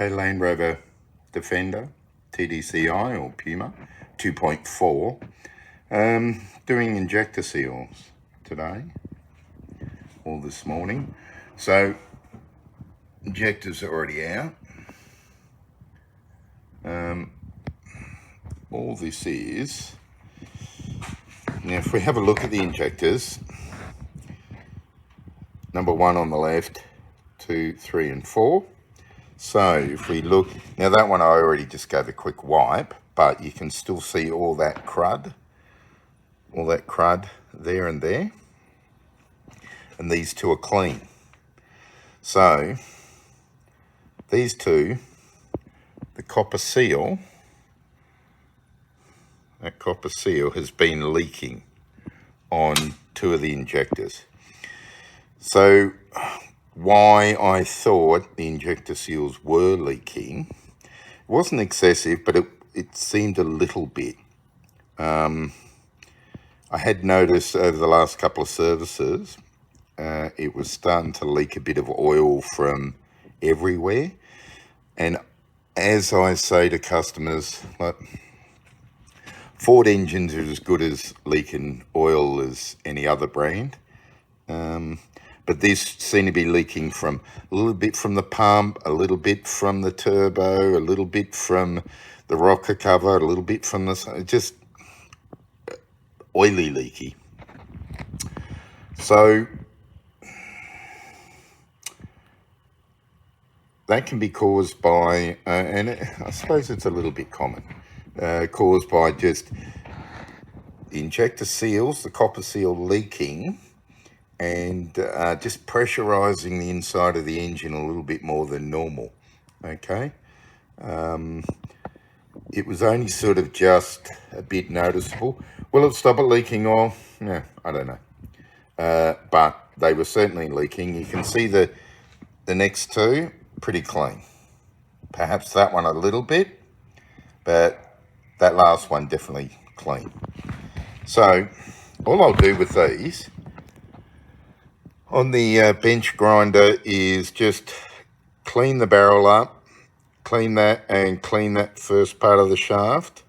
Okay, Land Rover Defender TDCi or Puma 2.4. Doing injector seals today, or this morning. So injectors are already out. All this is, now if we have a look at the injectors, number 1 on the left, 2, 3 and 4. So if we look, now that one I already just gave a quick wipe, but you can still see all that crud there and there. And these two are clean. So these two, the copper seal, that copper seal has been leaking on 2 of the injectors. So why I thought the injector seals were leaking, it wasn't excessive, but it seemed a little bit. I had noticed over the last couple of services, it was starting to leak a bit of oil from everywhere. And as I say to customers, like, Ford engines are as good as leaking oil as any other brand. But this seemed to be leaking from a little bit from the pump, a little bit from the turbo, a little bit from the rocker cover, a little bit from the, just oily leaky. So that can be caused by, I suppose it's a little bit common, caused by just the injector seals, the copper seal leaking, and just pressurizing the inside of the engine a little bit more than normal. Okay, it was only sort of just a bit noticeable. Will it stop it leaking oil? No, I don't know. But they were certainly leaking. You can see the next two pretty clean. Perhaps that one a little bit, but that last one definitely clean. So all I'll do with these on the bench grinder is just clean the barrel up, clean that, and clean that first part of the shaft.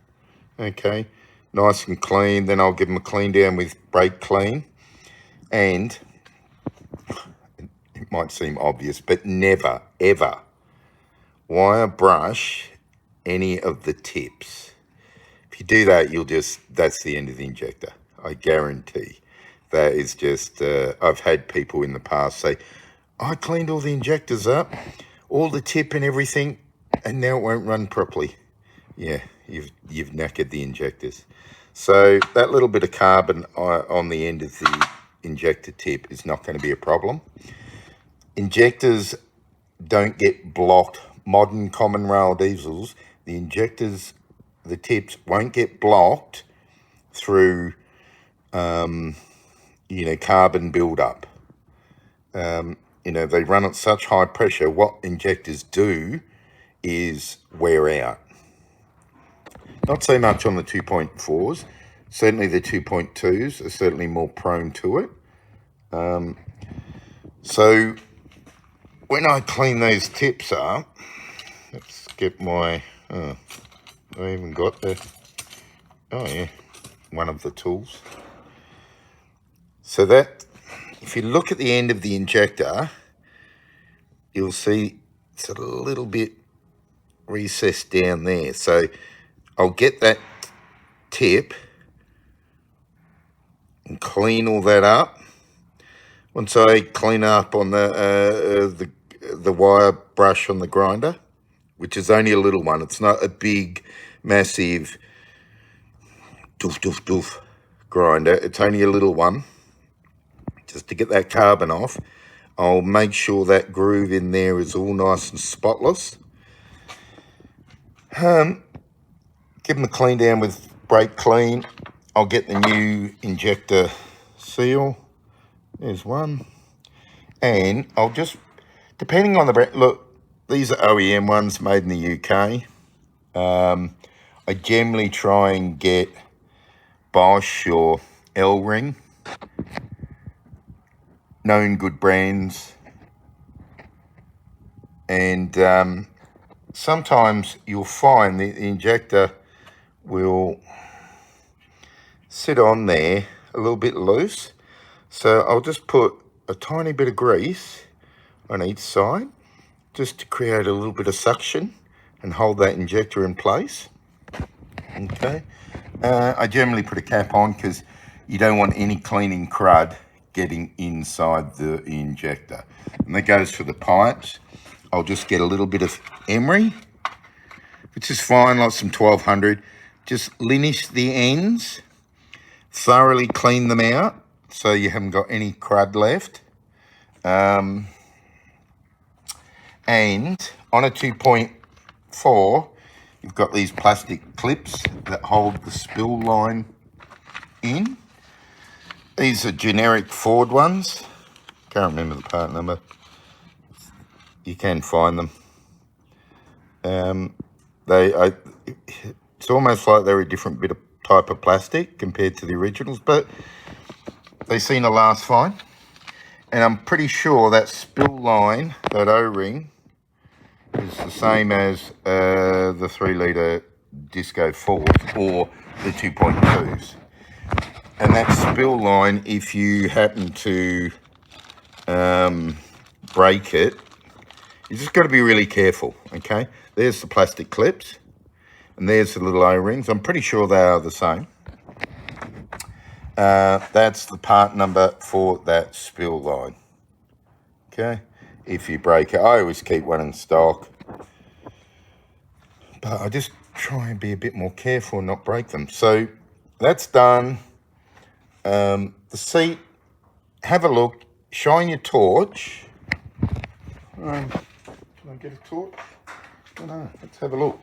Okay, nice and clean. Then I'll give them a clean down with brake clean. And it might seem obvious, but never, ever wire brush any of the tips. If you do that, that's the end of the injector. I guarantee. That is just, I've had people in the past say, I cleaned all the injectors up, all the tip and everything, and now it won't run properly. Yeah, you've knackered the injectors. So that little bit of carbon on the end of the injector tip is not going to be a problem. Injectors don't get blocked. Modern common rail diesels, the injectors, the tips won't get blocked through carbon buildup. They run at such high pressure. What injectors do is wear out. Not so much on the 2.4s. Certainly the 2.2s are certainly more prone to it. So when I clean those tips up, let's get my, I even got one of the tools. So that, if you look at the end of the injector, you'll see it's a little bit recessed down there. So I'll get that tip and clean all that up. Once I clean up on the wire brush on the grinder, which is only a little one, it's not a big, massive doof doof doof grinder. It's only a little one. Just to get that carbon off, I'll make sure that groove in there is all nice and spotless. Give them a clean down with brake clean. I'll get the new injector seal. There's one. And I'll just, depending on the brand, look, these are OEM ones made in the UK. I generally try and get Bosch or L-Ring. Known good brands. And sometimes you'll find the injector will sit on there a little bit loose. So I'll just put a tiny bit of grease on each side just to create a little bit of suction and hold that injector in place. Okay. I generally put a cap on because you don't want any cleaning crud getting inside the injector. And that goes for the pipes. I'll just get a little bit of emery, which is fine, like some 1200. Just linish the ends, thoroughly clean them out so you haven't got any crud left. And on a 2.4, you've got these plastic clips that hold the spill line in. These are generic Ford ones. Can't remember the part number. You can find them. It's almost like they're a different bit of type of plastic compared to the originals, but they seem to last fine. And I'm pretty sure that spill line, that O-ring, is the same as the 3-litre Disco Force or the 2.2s. And that spill line, if you happen to break it, you just got to be really careful, okay? There's the plastic clips, and there's the little O-rings. I'm pretty sure they are the same. That's the part number for that spill line, okay? If you break it, I always keep one in stock, but I just try and be a bit more careful and not break them. So that's done. The seat, have a look, shine your torch. Can I get a torch? I don't know, let's have a look.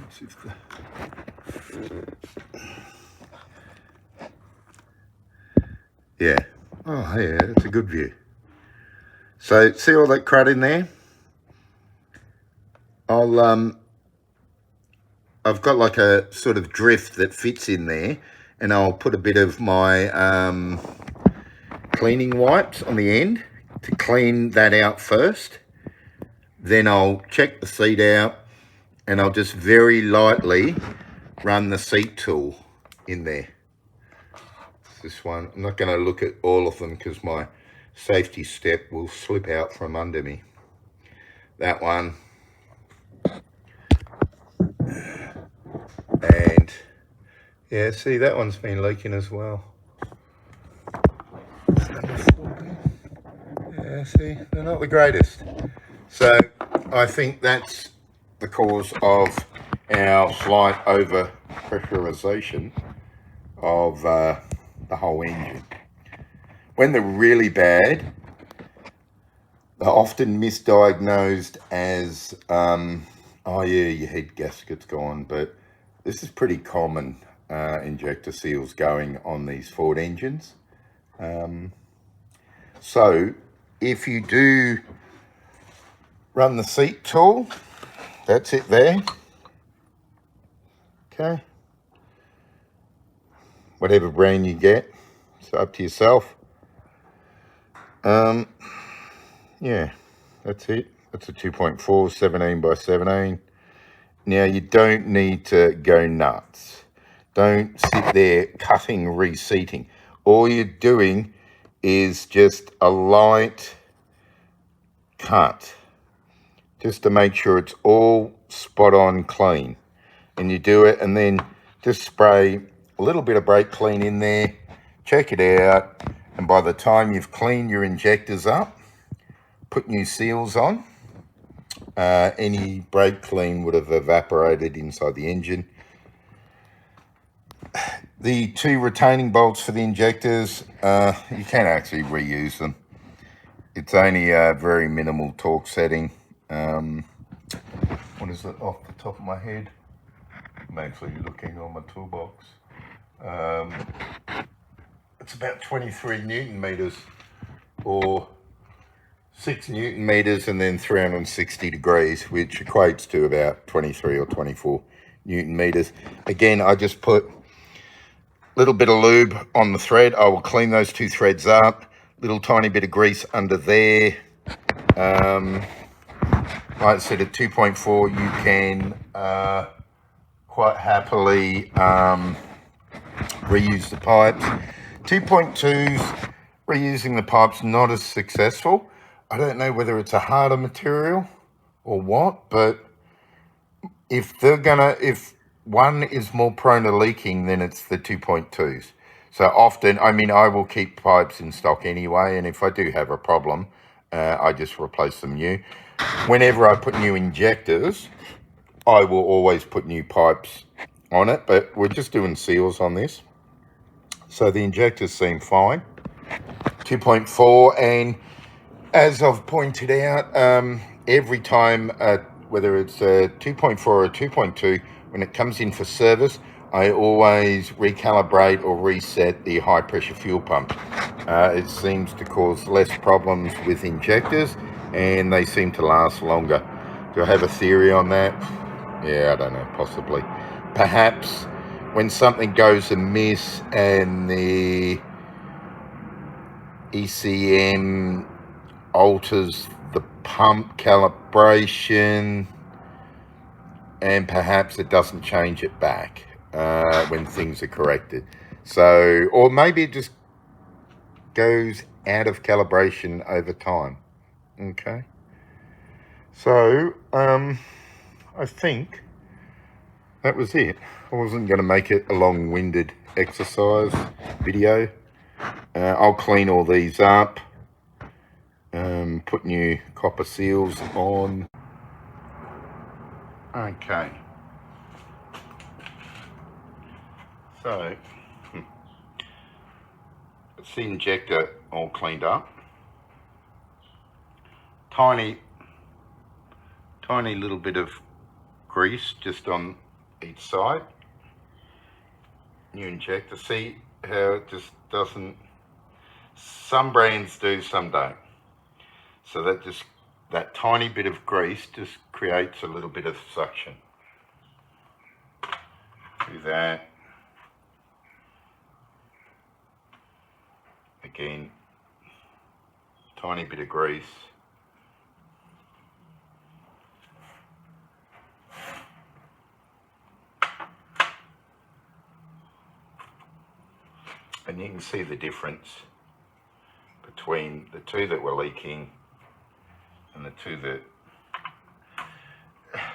Let's see if yeah. Oh, yeah, that's a good view. So, see all that crud in there? I've got like a sort of drift that fits in there, and I'll put a bit of my cleaning wipes on the end to clean that out first. Then I'll check the seat out, and I'll just very lightly run the seat tool in there. This one, I'm not going to look at all of them because my safety step will slip out from under me. That one. And yeah, see, that one's been leaking as well. Yeah, see, they're not the greatest. So I think that's the cause of our slight over pressurization of the whole engine. When they're really bad, they're often misdiagnosed as oh yeah, your head gasket's gone, but this is pretty common, injector seals going on these Ford engines. So if you do run the seat tool, that's it there. Okay. Whatever brand you get, it's up to yourself. Yeah, that's it. That's a 2.4, 17 by 17. Now, you don't need to go nuts. Don't sit there cutting, reseating. All you're doing is just a light cut, just to make sure it's all spot on clean. And you do it, and then just spray a little bit of brake clean in there, check it out, and by the time you've cleaned your injectors up, put new seals on, any brake clean would have evaporated inside the engine. The 2 retaining bolts for the injectors, you can actually reuse them. It's only a very minimal torque setting. What is it off the top of my head? I'm actually looking on my toolbox. It's about 23 Newton meters, or 6 Newton meters, and then 360 degrees, which equates to about 23 or 24 Newton meters. Again, I just put a little bit of lube on the thread. I will clean those 2 threads up, little tiny bit of grease under there, Like I said, at 2.4 you can quite happily reuse the pipes. 2.2s, reusing the pipes not as successful. I don't know whether it's a harder material or what, but if one is more prone to leaking, then it's the 2.2s. So often, I mean, I will keep pipes in stock anyway, and if I do have a problem, I just replace them new. Whenever I put new injectors, I will always put new pipes on it, but we're just doing seals on this. So the injectors seem fine. 2.4, and as I've pointed out, every time, whether it's a 2.4 or a 2.2, when it comes in for service, I always recalibrate or reset the high pressure fuel pump. It seems to cause less problems with injectors, and they seem to last longer. Do I have a theory on that? Yeah, I don't know, possibly. Perhaps when something goes amiss and the ECM alters the pump calibration, and perhaps it doesn't change it back when things are corrected. So, or maybe it just goes out of calibration over time. Okay. So, I think that was it. I wasn't going to make it a long-winded exercise video. I'll clean all these up, put new copper seals on. Okay. So, it's the injector all cleaned up. Tiny little bit of grease just on each side. New injector. See how it just doesn't, some brands do, some don't. So that tiny bit of grease just creates a little bit of suction. Do that. Again, tiny bit of grease. And you can see the difference between the two that were leaking and the two that,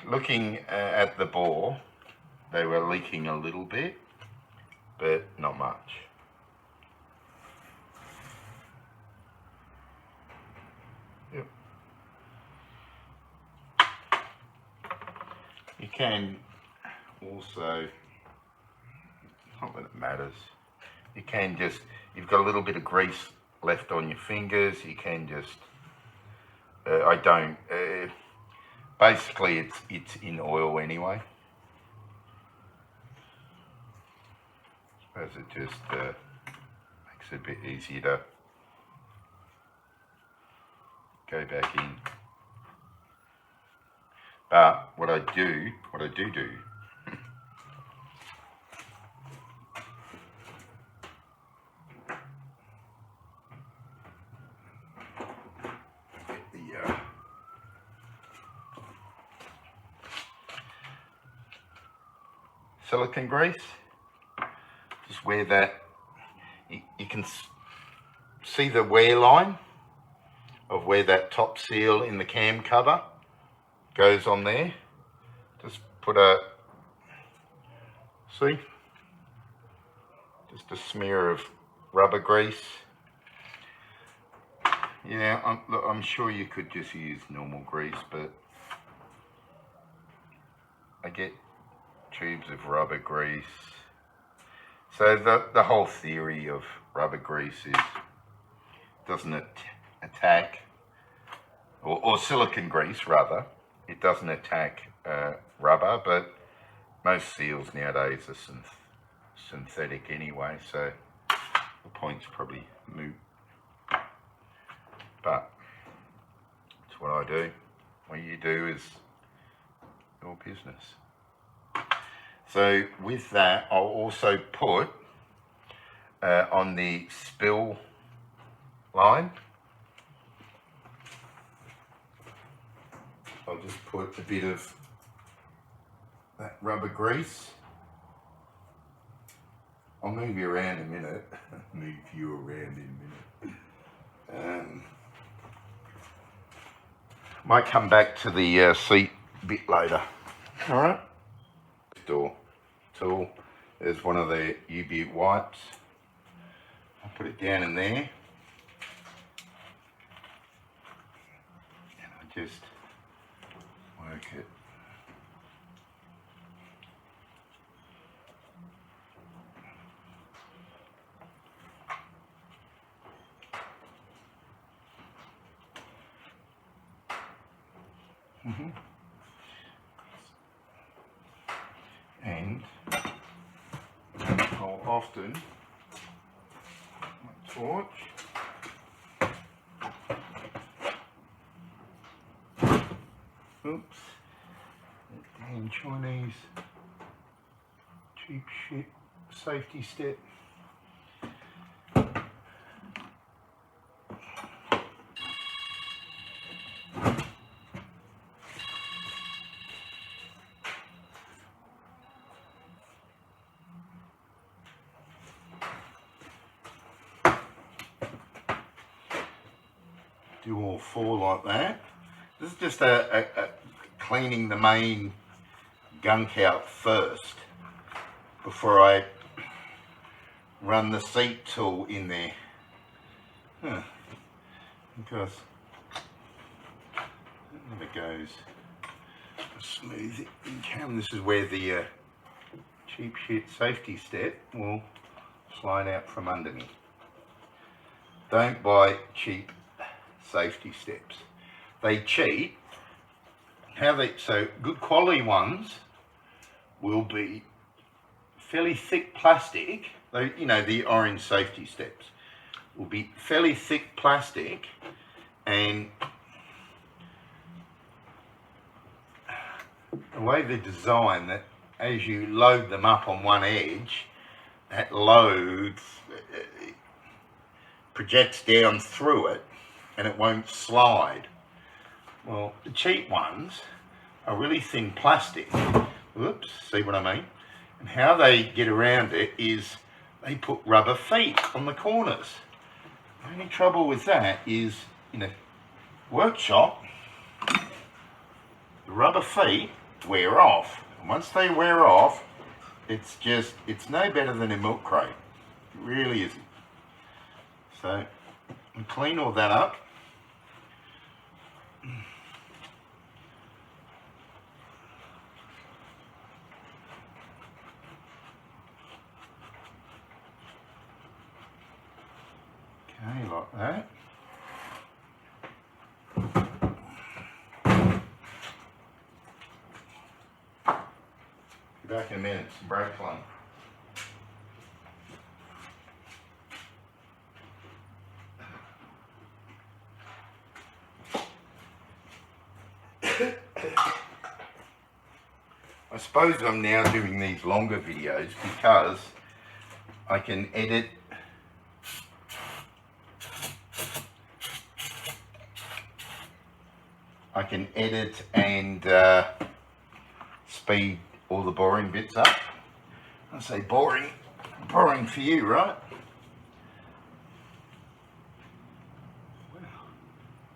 looking at the bore, they were leaking a little bit, but not much. Yep. You can also, not that it matters, you can just, you've got a little bit of grease left on your fingers, you can just, I don't, basically it's in oil anyway. I suppose it just makes it a bit easier to go back in. But what I do silicone grease, just where that, you can see the wear line of where that top seal in the cam cover goes on there. Just put a, see, just a smear of rubber grease. Yeah, I'm sure you could just use normal grease, but I get tubes of rubber grease. So the whole theory of rubber grease is doesn't attack, or silicone grease rather, it doesn't attack rubber, but most seals nowadays are synthetic anyway, so the point's probably moot. But it's what I do. What you do is your business. So with that, I'll also put on the spill line, I'll just put a bit of that rubber grease. I'll move you around a minute. Move you around in a minute. Might come back to the seat a bit later. All right. Door tool. There's one of the U-Butte wipes. I'll put it down in there. And I just work it. And I'll often my torch oops, that damn Chinese cheap shit safety step. Do all four like that. This is just a cleaning the main gunk out first before I run the seat tool in there. Because it never goes smooth in camera. This is where the cheap shit safety step will slide out from under me. Don't buy cheap safety steps. They cheat. So good quality ones will be fairly thick plastic. You know, the orange safety steps will be fairly thick plastic, and the way they're designed, that as you load them up on one edge, that load projects down through it and it won't slide. Well, the cheap ones are really thin plastic. Whoops, see what I mean? And how they get around it is they put rubber feet on the corners. The only trouble with that is, in a workshop, the rubber feet wear off. And once they wear off, it's no better than a milk crate. It really isn't. So, we clean all that up. Okay, like that. Be back in a minute, some brake clean. I suppose I'm now doing these longer videos because I can edit and speed all the boring bits up. I say boring for you, right?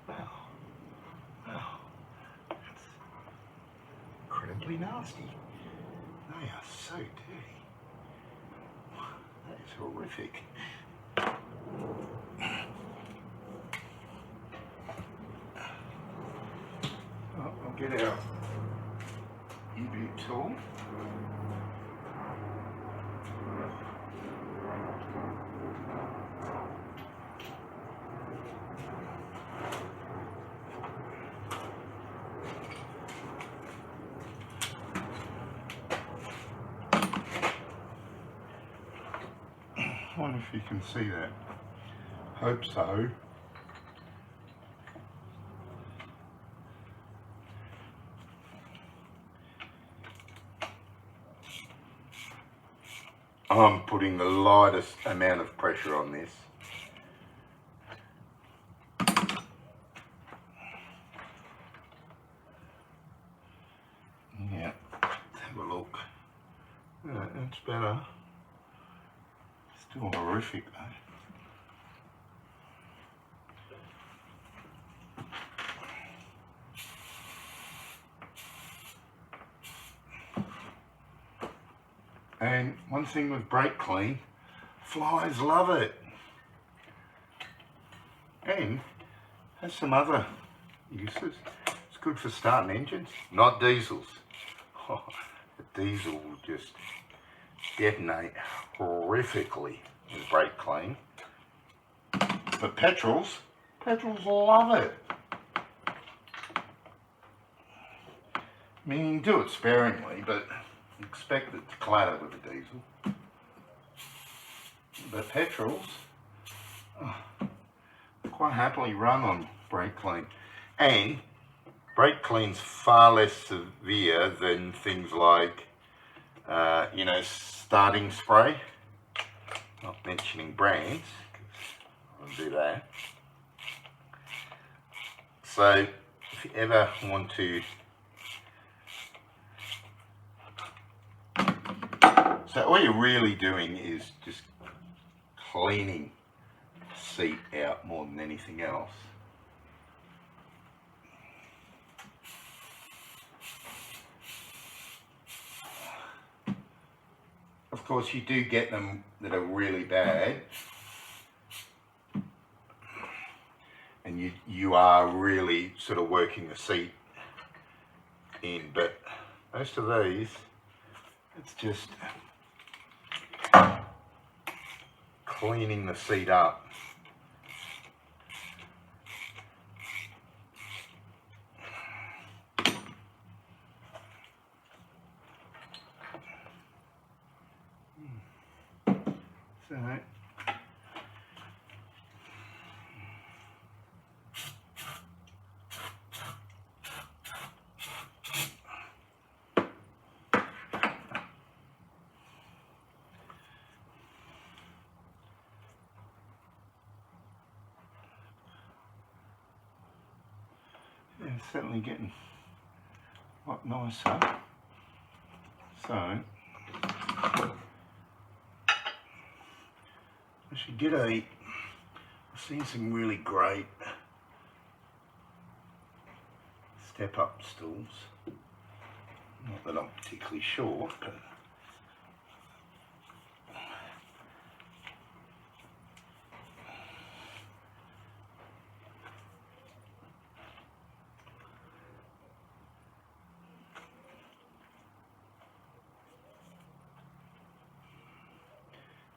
Wow. That's incredibly nasty. They are so dirty. That is horrific. I'll get our U-Butte tool. I wonder if you can see that. Hope so. I'm putting the lightest amount of pressure on this. that's better. Still horrific though. And one thing with brake clean, flies love it. And has some other uses. It's good for starting engines, not diesels. Oh, the diesel will just detonate horrifically with brake clean. But petrols love it. I mean, you can do it sparingly, but expect it to clatter with a diesel. But petrols quite happily run on brake clean. And brake clean's far less severe than things like, you know, starting spray. Not mentioning brands, because I'll do that. So if you ever want to, so all you're really doing is just cleaning the seat out more than anything else. Of course, you do get them that are really bad, and you are really sort of working the seat in, but most of these, it's just cleaning the seat up. So yeah, certainly getting a lot nicer. So I should get I've seen some really great step up stools. Not that I'm particularly short, but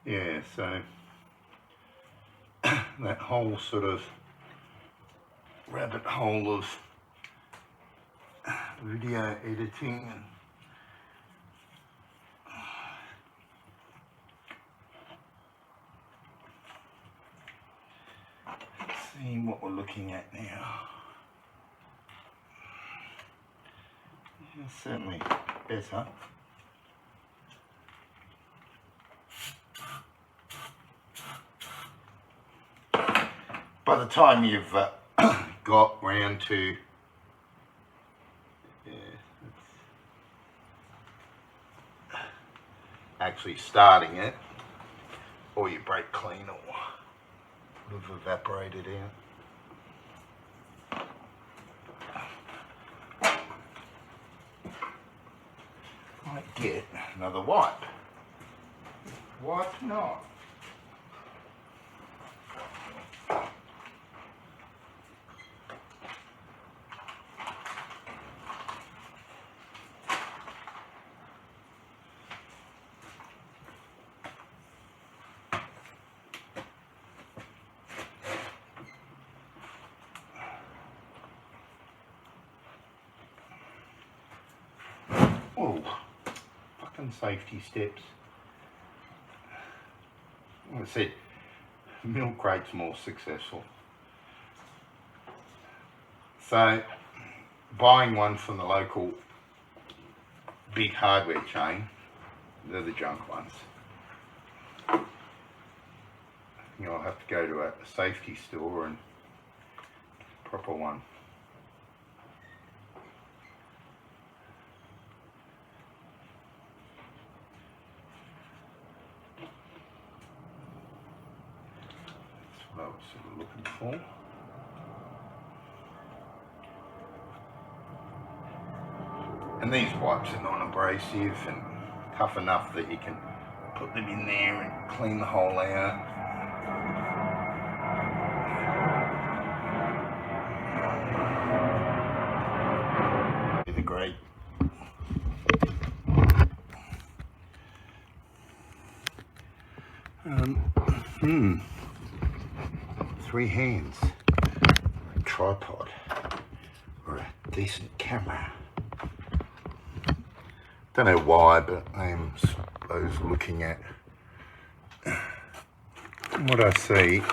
yeah, so that whole sort of rabbit hole of video editing and seeing what we're looking at now. Yeah, certainly better. By the time you've got round to actually starting it, all your brake clean will have evaporated out. Might get another wipe. Wipe not. Oh, fucking safety steps. Like I said, milk crate's more successful. So, buying one from the local big hardware chain, they're the junk ones. You know, I'll have to go to a safety store and proper one. sort of looking for. And these wipes are non-abrasive and tough enough that you can put them in there and clean the hole out. They're great. Three hands, a tripod, or a decent camera. Don't know why, but I am suppose looking at what I see.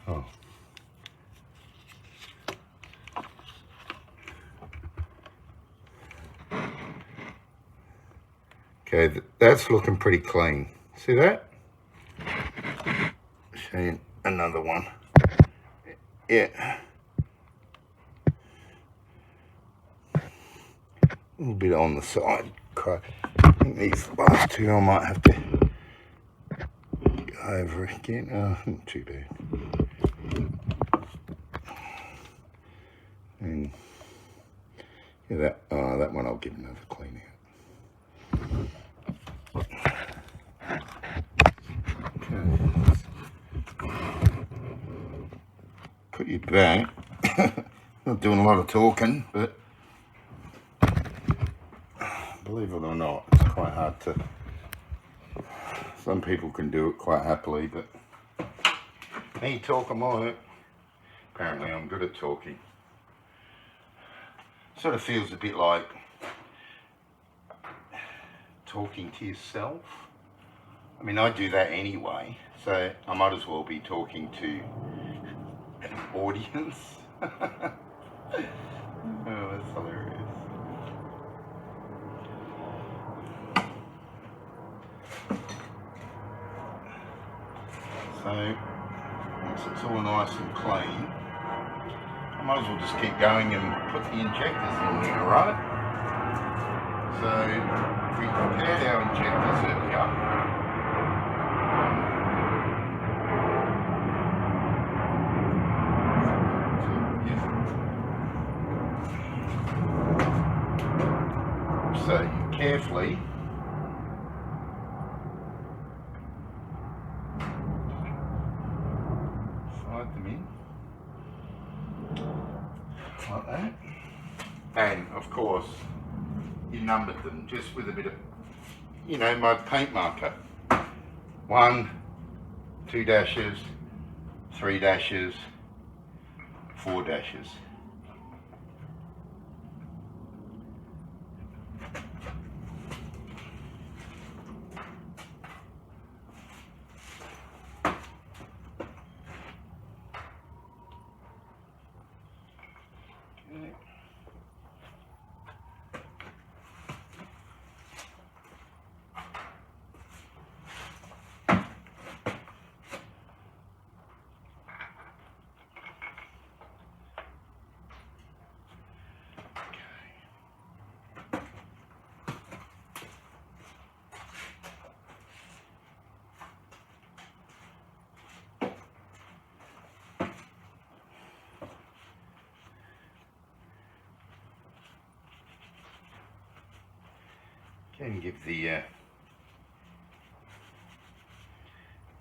Oh. Okay, that's looking pretty clean. See that? Show you another one. Yeah. A little bit on the side. I think these last two I might have to go over again. Oh, not too bad. And yeah, that one I'll give another clean out. Put you back. Not doing a lot of talking, but believe it or not, it's quite hard to. Some people can do it quite happily, but me talk on my. Apparently, I'm good at talking. Sort of feels a bit like talking to yourself. I mean, I do that anyway, so I might as well be talking to an audience. Oh, that's hilarious. So, once it's all nice and clean, I might as well just keep going and put the injectors in there, right? So, we prepared our injectors earlier. So carefully slide them in like that, and of course you numbered them just with a bit of, you know, my paint marker. 1, 2 dashes, 3 dashes, 4 dashes. And give the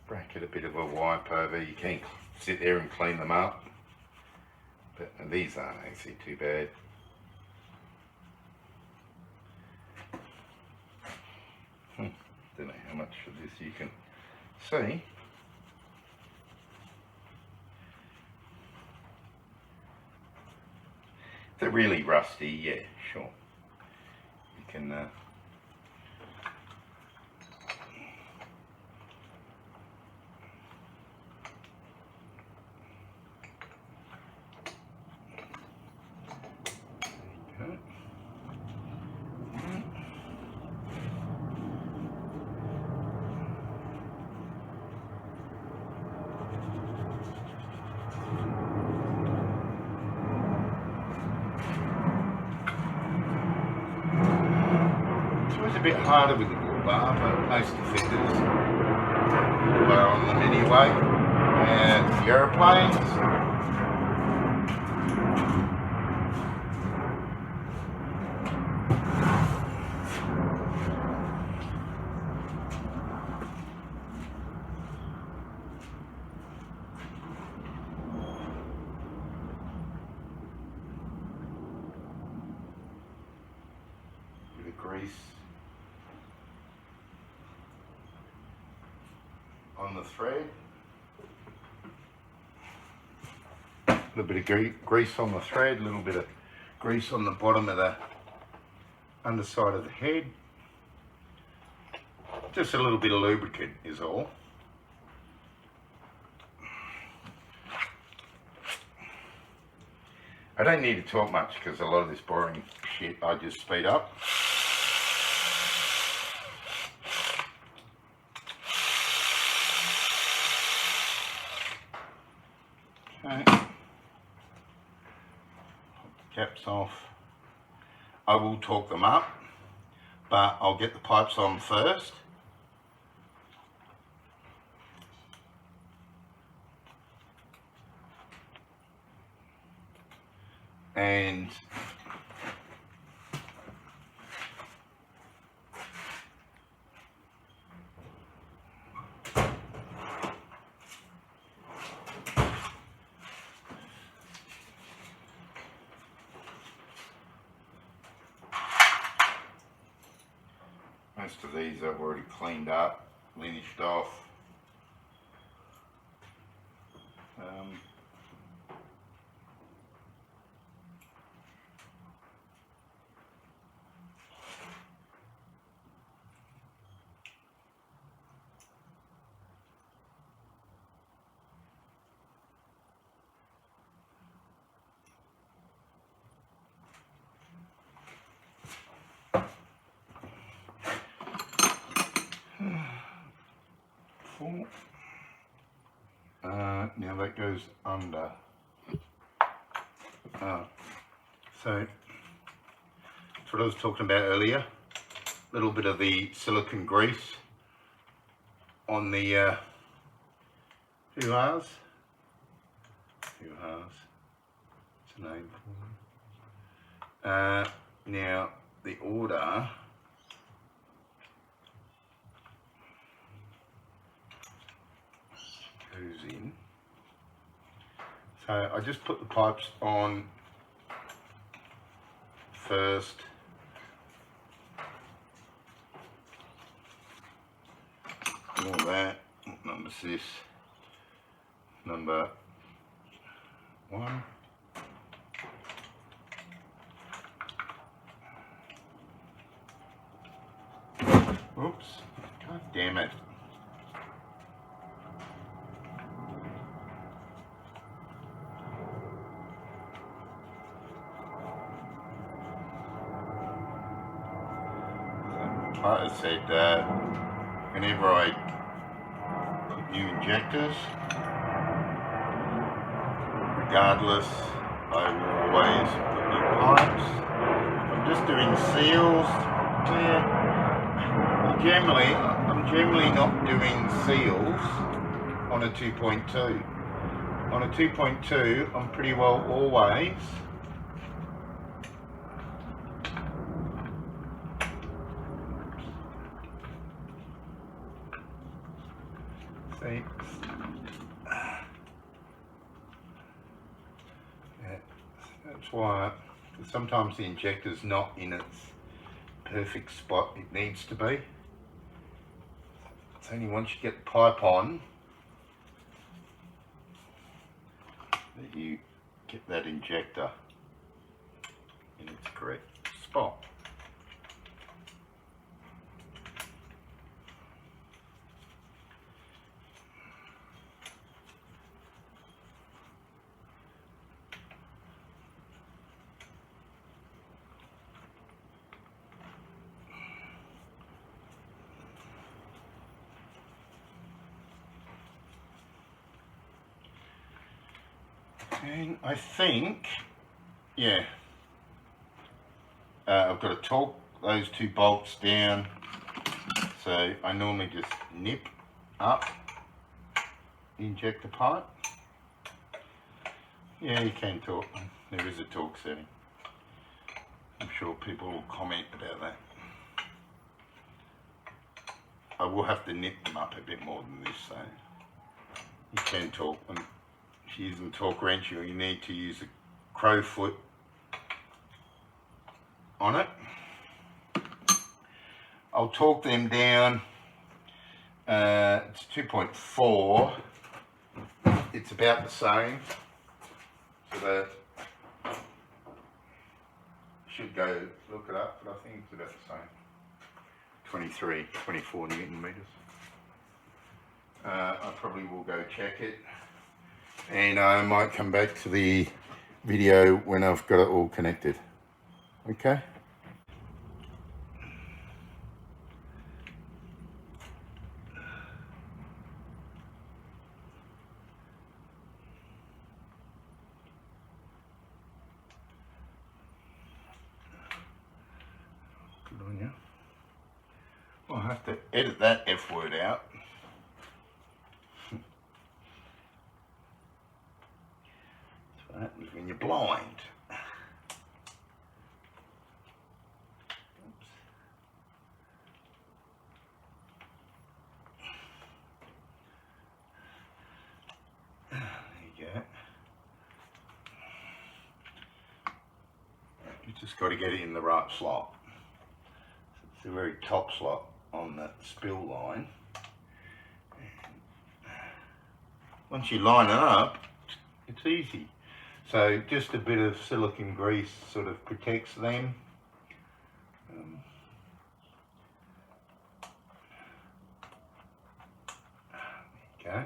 bracket a bit of a wipe over. You can't sit there and clean them up, but these aren't actually too bad. Don't know how much of this you can see. If they're really rusty, yeah, sure. You can a bit harder with bar, but most defenders are on them anyway. And the aeroplanes. Bit of grease on the thread. A little bit of grease on the thread, a little bit of grease on the bottom of the underside of the head. Just a little bit of lubricant is all. I don't need to talk much because a lot of this boring shit I just speed up. Okay. Caps off. I will torque them up, but I'll get the pipes on first. And most of these I've already cleaned up, linished off. Now that goes under. So that's what I was talking about earlier. A little bit of the silicone grease on the What's a name for them. Now the order goes in. So I just put the pipes on first. All that. What number's this? Number 1. Oops. God damn it. Like I said, whenever I put new injectors, regardless, I will always put new pipes. I'm just doing seals. Yeah, I'm generally not doing seals on a 2.2. On a 2.2, I'm pretty well always see. Yeah, that's why sometimes the injector's not in its perfect spot it needs to be. It's only once you get the pipe on that you get that injector in its correct spot. And I think, yeah, I've got to torque those 2 bolts down so So I normally just nip up the injector pipe. Yeah, you can torque them. There is a torque setting. I'm sure people will comment about that. I will have to nip them up a bit more than this, so you can torque them. If you're using a torque wrench, you need to use a crow foot on it. I'll torque them down. It's 2.4. It's about the same. So that should go look it up, but I think it's about the same. 23, 24 Newton meters. I probably will go check it, and I might come back to the video when I've got it all connected. Okay. Good on you. I'll have to edit that F word out. That's what happens when you're blind. There you go. You just got to get it in the right slot. It's the very top slot on the spill line. Once you line it up, it's easy. So just a bit of silicone grease sort of protects them. Okay.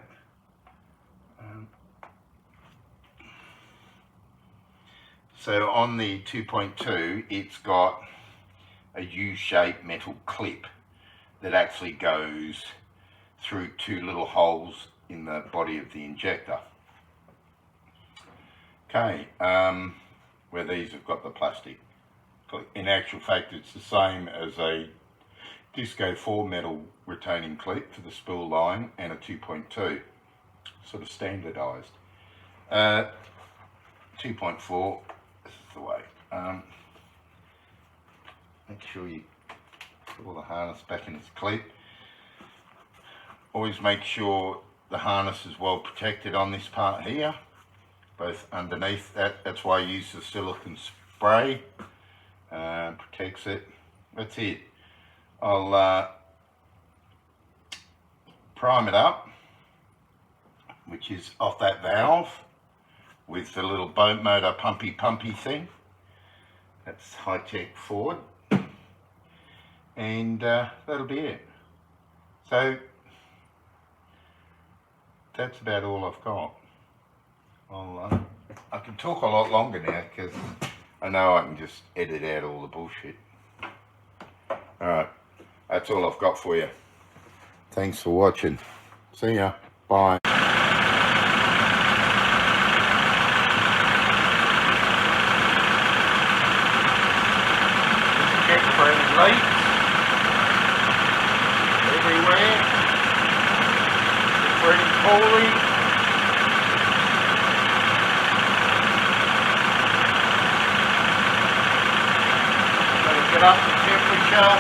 So on the 2.2, it's got a U-shaped metal clip that actually goes through two little holes in the body of the injector. Okay, where these have got the plastic clip. In actual fact, it's the same as a Disco 4 metal retaining clip for the spool line and a 2.2, sort of standardised. 2.4, this is the way. Make sure you put all the harness back in its clip. Always make sure the harness is well protected on this part here, both underneath that. That's why I use the silicone spray. Protects it. That's it. I'll prime it up, which is off that valve with the little boat motor pumpy thing. That's high-tech Ford. And that'll be it. So that's about all I've got. I can talk a lot longer now because I know I can just edit out all the bullshit. Alright, that's all I've got for you. Thanks for watching. See ya. Bye. Check for any leaks. Everywhere. For any cooling. Get up the temperature.